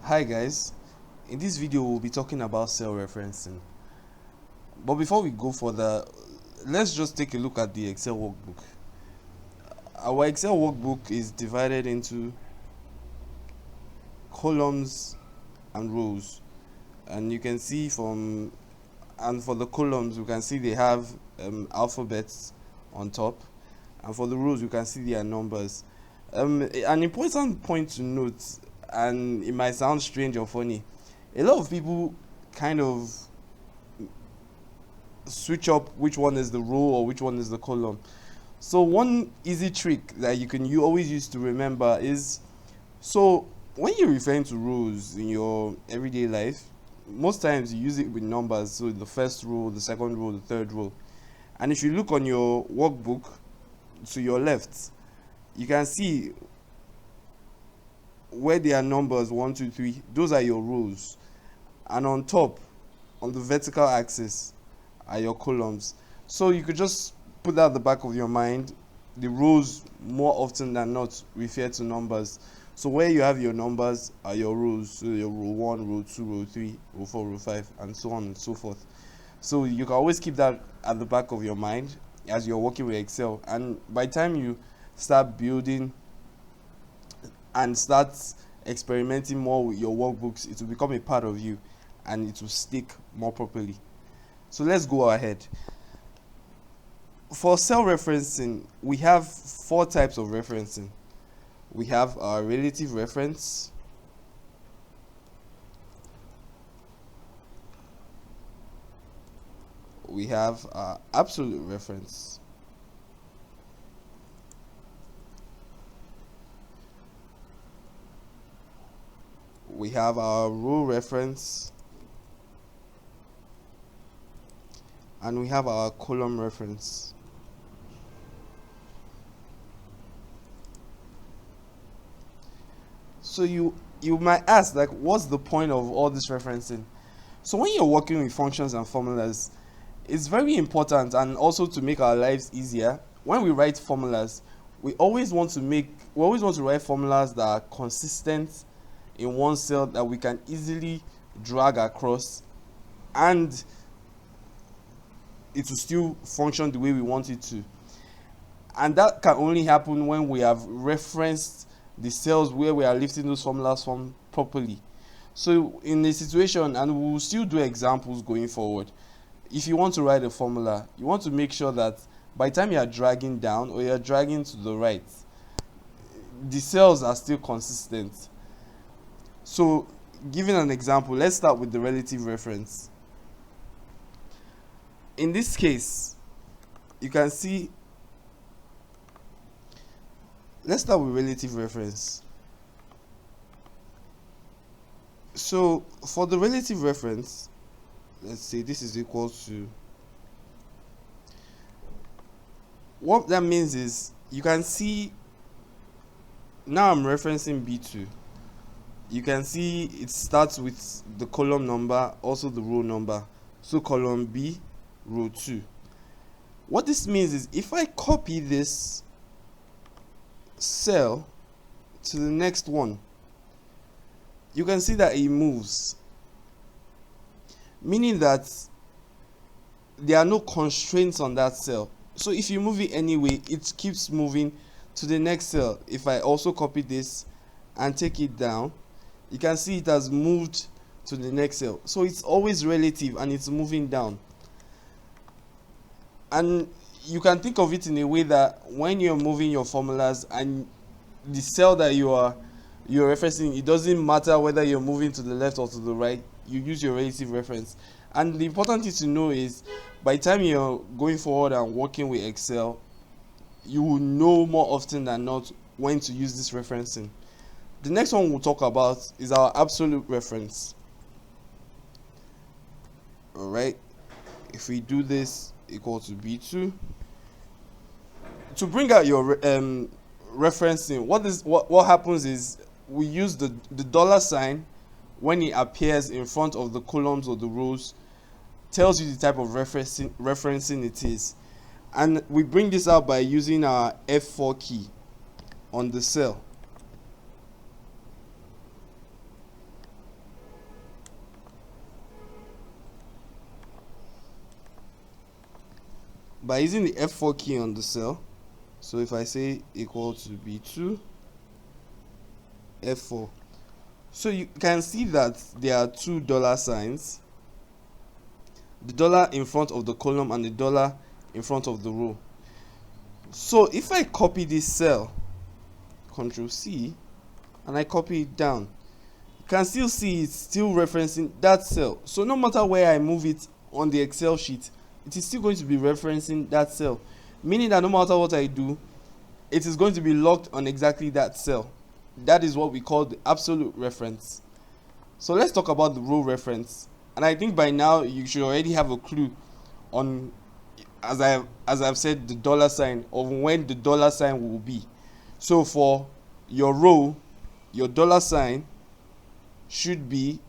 Hi guys, in this video we'll be talking about cell referencing. But before we go further, let's just take a look at the Excel workbook. Our Excel workbook is divided into columns and rows, and you can see for the columns you can see they have alphabets on top, and for the rows you can see their numbers. An important point to note, and it might sound strange or funny, a lot of people kind of switch up which one is the row or which one is the column. So one easy trick that you always use to remember is, so when you're referring to rows in your everyday life, most times you use it with numbers, so the first row, the second row, the third row. And if you look on your workbook to your left, you can see where there are numbers 1, 2, 3, those are your rows, and on top, on the vertical axis, are your columns. So you could just put that at the back of your mind. The rows more often than not refer to numbers. So where you have your numbers are your rows. So your row 1, row 2, row 3, row 4, row 5, and so on and so forth. So you can always keep that at the back of your mind as you're working with Excel. And by the time you start building and start experimenting more with your workbooks, it will become a part of you and it will stick more properly. So let's go ahead. For cell referencing, we have 4 types of referencing. We have our relative reference, we have our absolute reference, we have our row reference, and we have our column reference. So you might ask, like, what's the point of all this referencing? So when you're working with functions and formulas, it's very important, and also to make our lives easier, when we write formulas, we always want to write formulas that are consistent in one cell, that we can easily drag across, and it will still function the way we want it to. And that can only happen when we have referenced the cells where we are lifting those formulas from properly. So in a situation, and we will still do examples going forward, if you want to write a formula, you want to make sure that by the time you are dragging down or you are dragging to the right, the cells are still consistent. So giving an example, let's start with the relative reference. In this case, you can see, let's start with relative reference. So for the relative reference, let's say this is equal to, what that means is, you can see now I'm referencing B2. You can see it starts with the column number, also the row number. So column B, row 2. What this means is, if I copy this cell to the next one, you can see that it moves, meaning that there are no constraints on that cell. So if you move it anyway, it keeps moving to the next cell. If I also copy this and take it down, you can see it has moved to the next cell. So it's always relative and it's moving down. And you can think of it in a way that when you're moving your formulas and the cell that you're referencing, it doesn't matter whether you're moving to the left or to the right, you use your relative reference. And the important thing to know is, by the time you're going forward and working with Excel, you will know more often than not when to use this referencing. The next one we'll talk about is our absolute reference. Alright, if we do this equal to B2, to bring out your referencing, what happens is, we use the dollar sign when it appears in front of the columns or the rows, tells you the type of referencing it is. And we bring this out by using our F4 key on the cell. by using the F4 key on the cell. So if I say equal to B2 F4, so you can see that there are two dollar signs, the dollar in front of the column and the dollar in front of the row. So if I copy this cell, Control C, and I copy it down, you can still see it's still referencing that cell. So no matter where I move it on the Excel sheet, it is still going to be referencing that cell, meaning that no matter what I do, it is going to be locked on exactly that cell. That is what we call the absolute reference. So let's talk about the row reference. And I think by now you should already have a clue on, as I've said, the dollar sign, of when the dollar sign will be. So for your row, your dollar sign should be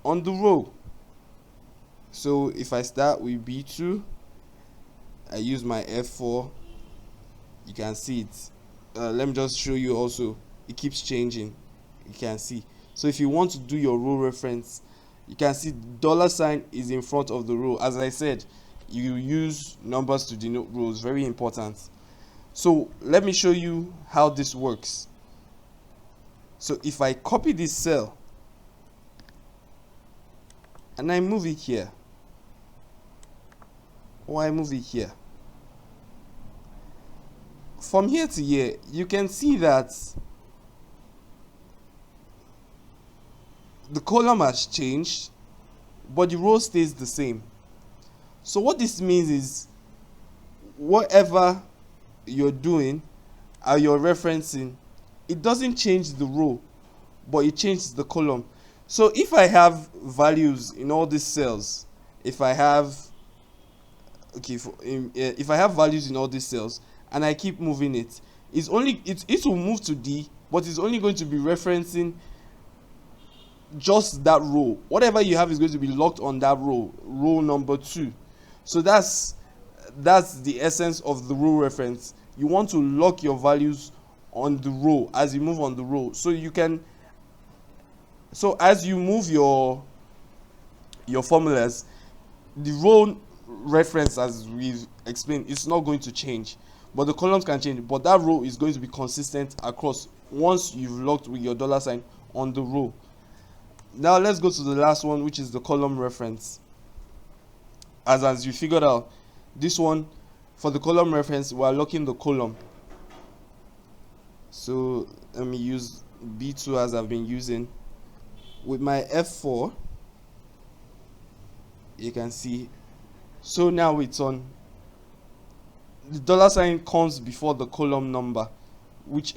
on the row. So if I start with B2, I use my F4, you can see it. Let me just show you also, it keeps changing, you can see. So if you want to do your row reference, you can see the dollar sign is in front of the row. As I said, you use numbers to denote rows, very important. So let me show you how this works. So if I copy this cell and I move it here, or I move it here, from here to here, you can see that the column has changed, but the row stays the same. So what this means is, whatever you're doing or you're referencing, it doesn't change the row, but it changes the column. So if I have values in all these cells, if I have values in all these cells and I keep moving it, it will move to D, but it's only going to be referencing just that row. Whatever you have is going to be locked on that row number 2. So that's the essence of the row reference. You want to lock your values on the row as you move on the row. So as you move your formulas, the row reference, as we've explained, is not going to change, but the columns can change, but that row is going to be consistent across once you've locked with your dollar sign on the row. Now let's go to the last one, which is the column reference. As you figured out, this one, for the column reference, we are locking the column. So let me use B2 as I've been using. With my F4, you can see, so now it's on, the dollar sign comes before the column number, which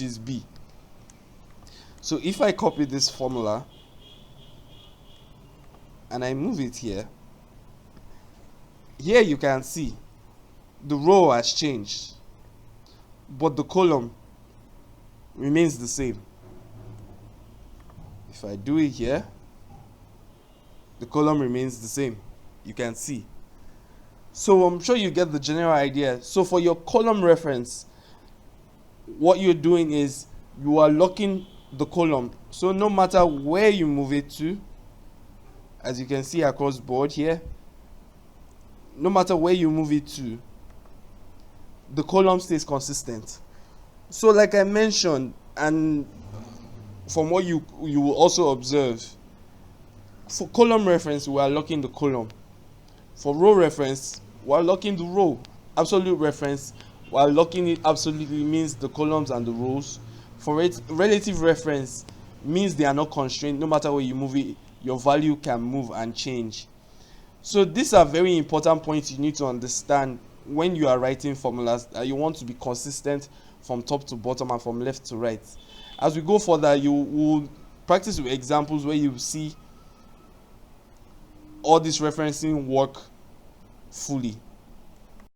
is B. So if I copy this formula and I move it here you can see the row has changed, but the column remains the same. If I do it here, the column remains the same, you can see. So I'm sure you get the general idea. So for your column reference, what you're doing is you are locking the column. So no matter where you move it to, as you can see across board here, no matter where you move it to, the column stays consistent. So like I mentioned, and from what you will also observe, for column reference we are locking the column, for row reference we are locking the row, absolute reference we are locking it absolutely, means the columns and the rows. For it, relative reference means they are not constrained. No matter where you move it, your value can move and change. So these are very important points you need to understand when you are writing formulas. You want to be consistent from top to bottom and from left to right. As we go further, you will practice with examples where you see all this referencing work fully.